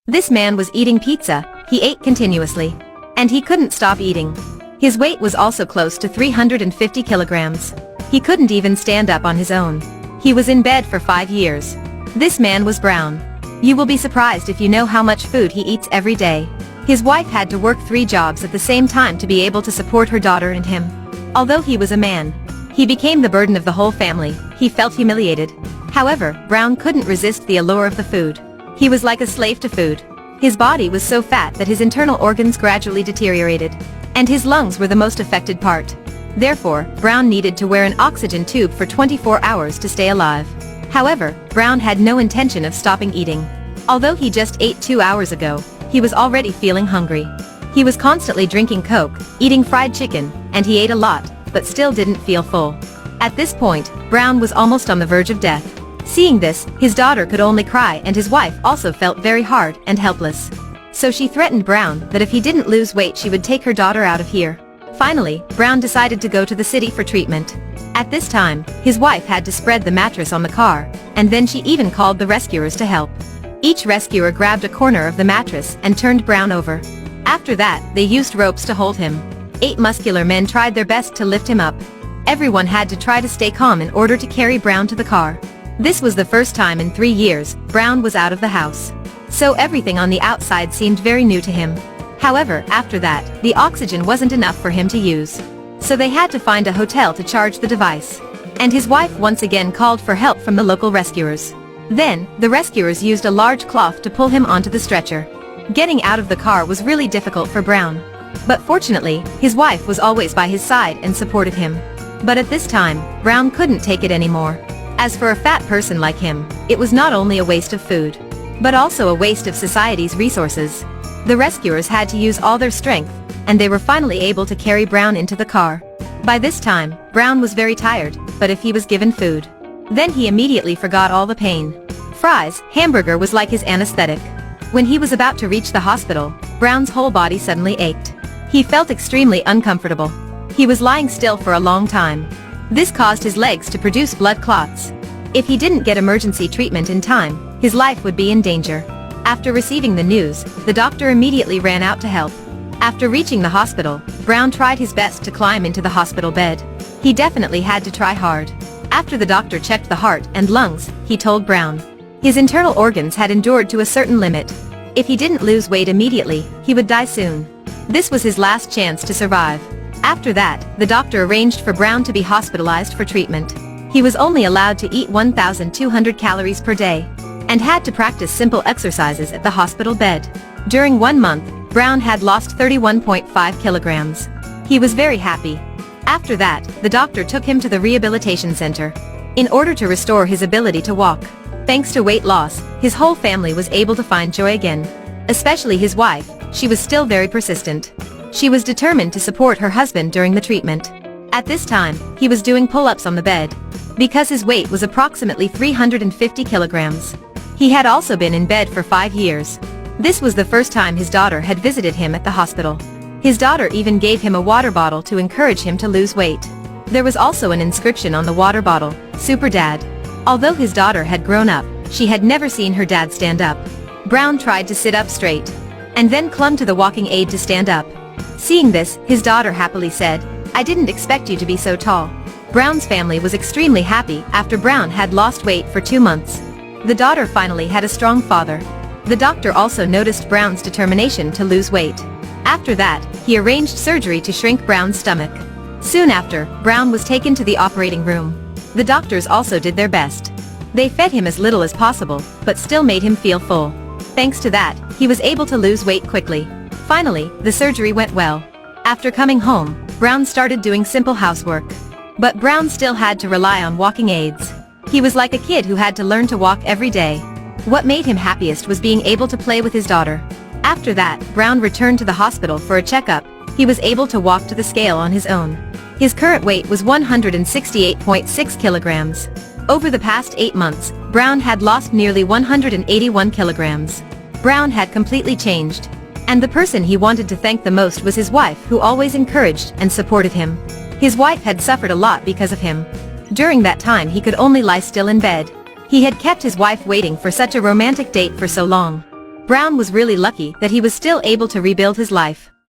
This man was eating pizza. He ate continuously. And he couldn't stop eating. His weight was also close to 350 kilograms. He couldn't even stand up on his own. He was in bed for 5 years. This man was Brown. You will be surprised if you know how much food he eats every day. His wife had to work 3 jobs at the same time to be able to support her daughter and him. Although he was a man, he became the burden of the whole family. He felt humiliated. However, Brown couldn't resist the allure of the food. He was like a slave to food. His body was so fat that his internal organs gradually deteriorated. And his lungs were the most affected part. Therefore, Brown needed to wear an oxygen tube for 24 hours to stay alive. However, Brown had no intention of stopping eating. Although he just ate 2 hours ago, he was already feeling hungry. He was constantly drinking Coke, eating fried chicken, and he ate a lot, but still didn't feel full. At this point, Brown was almost on the verge of death. Seeing this, his daughter could only cry and his wife also felt very hard and helpless. So she threatened Brown that if he didn't lose weight she would take her daughter out of here. Finally, Brown decided to go to the city for treatment. At this time, his wife had to spread the mattress on the car, and then she even called the rescuers to help. Each rescuer grabbed a corner of the mattress and turned Brown over. After that, they used ropes to hold him. 8 muscular men tried their best to lift him up. Everyone had to try to stay calm in order to carry Brown to the car. This was the first time in 3 years Brown was out of the house. So everything on the outside seemed very new to him. However, after that, the oxygen wasn't enough for him to use. So they had to find a hotel to charge the device. And his wife once again called for help from the local rescuers. Then, the rescuers used a large cloth to pull him onto the stretcher. Getting out of the car was really difficult for Brown. But fortunately, his wife was always by his side and supported him. But at this time, Brown couldn't take it anymore. As for a fat person like him, it was not only a waste of food, but also a waste of society's resources. The rescuers had to use all their strength, and they were finally able to carry Brown into the car. By this time, Brown was very tired, but if he was given food, then he immediately forgot all the pain. Fries, hamburger was like his anesthetic. When he was about to reach the hospital, Brown's whole body suddenly ached. He felt extremely uncomfortable. He was lying still for a long time. This caused his legs to produce blood clots. If he didn't get emergency treatment in time, his life would be in danger. After receiving the news, the doctor immediately ran out to help. After reaching the hospital, Brown tried his best to climb into the hospital bed. He definitely had to try hard. After the doctor checked the heart and lungs, he told Brown his internal organs had endured to a certain limit. If he didn't lose weight immediately, he would die soon. This was his last chance to survive. After that, the doctor arranged for Brown to be hospitalized for treatment. He was only allowed to eat 1,200 calories per day, and had to practice simple exercises at the hospital bed. During 1 month, Brown had lost 31.5 kilograms. He was very happy. After that, the doctor took him to the rehabilitation center in order to restore his ability to walk. Thanks to weight loss, his whole family was able to find joy again. Especially his wife, she was still very persistent. She was determined to support her husband during the treatment. At this time, he was doing pull-ups on the bed, because his weight was approximately 350 kilograms. He had also been in bed for 5 years. This was the first time his daughter had visited him at the hospital. His daughter even gave him a water bottle to encourage him to lose weight. There was also an inscription on the water bottle, "Super Dad." Although his daughter had grown up, she had never seen her dad stand up. Brown tried to sit up straight, and then clung to the walking aid to stand up. Seeing this, his daughter happily said, "I didn't expect you to be so tall." Brown's family was extremely happy after Brown had lost weight for 2 months. The daughter finally had a strong father. The doctor also noticed Brown's determination to lose weight. After that, he arranged surgery to shrink Brown's stomach. Soon after, Brown was taken to the operating room. The doctors also did their best. They fed him as little as possible, but still made him feel full. Thanks to that, he was able to lose weight quickly. Finally, the surgery went well. After coming home, Brown started doing simple housework. But Brown still had to rely on walking aids. He was like a kid who had to learn to walk every day. What made him happiest was being able to play with his daughter. After that, Brown returned to the hospital for a checkup. He was able to walk to the scale on his own. His current weight was 168.6 kilograms. Over the past 8 months, Brown had lost nearly 181 kilograms. Brown had completely changed. And the person he wanted to thank the most was his wife, who always encouraged and supported him. His wife had suffered a lot because of him. During that time he could only lie still in bed. He had kept his wife waiting for such a romantic date for so long. Brown was really lucky that he was still able to rebuild his life.